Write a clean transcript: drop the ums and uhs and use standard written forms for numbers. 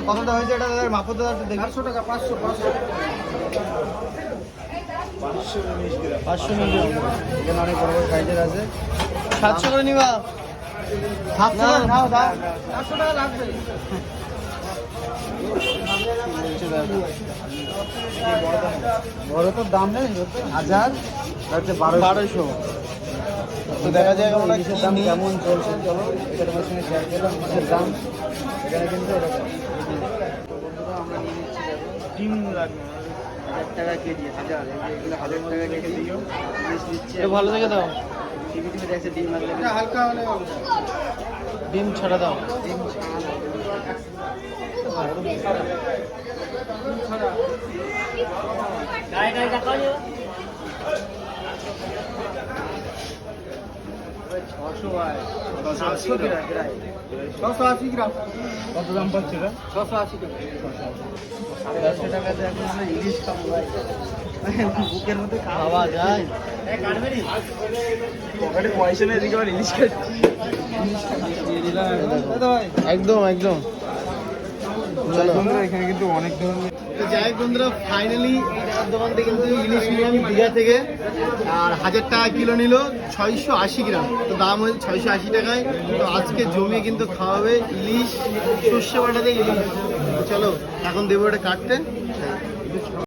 কতটা হয়েছে এটা দাদা মাপতে দাদা দেখি 400 টাকা 500 500 মিলিয়ন এখানে অনেক বড় বড় সাইজের আছে 700 করে নিবা 700 করে নাও দাও 400 টাকা লাগবে। বড় তো দাম নেই 1000 হচ্ছে 1200 তো দেখা যায় আমরা ইলিশের দাম কেমন চলছে চলো এটা তোমার সঙ্গে শেয়ার করলাম ইলিশের দাম এখানে কিন্তু এরকম বন্ধুরা আমরা নিয়ে নিচ্ছি ডিম লাগবে 1000 টাকা কেজি 1000 এগুলো 1000 টাকা কেজি ইলিশ নিচ্ছে ভালো থেকে দাও টিভিতে দেখছে ডিম লাগলে হালকা হলে ডিম ছাড়া দাও ডিম কত দাম পাচ্ছে এটা 680 টাকা 150 টাকাতে এখন আমরা ইলিশ খাবো ভাই বুকের মধ্যে খাওয়া যায় পকেটে পয়সা নেই এদিকে আবার ইলিশ খাচ্ছি একদম একদম এখানে কিন্তু অনেক ধরনের তো যাই হোক বন্ধুরা ফাইনালি দোকান থেকে কিন্তু ইলিশ নিলাম দীঘা থেকে আর 1000 টাকা কিলো নিল 680 গ্রাম তো দাম হয়েছে 680 টাকায় তো আজকে জমিয়ে কিন্তু খাওয়াবে ইলিশ সর্ষে বাটা দিয়ে ইলিশ চলো এখন দেবো এটা কাটতে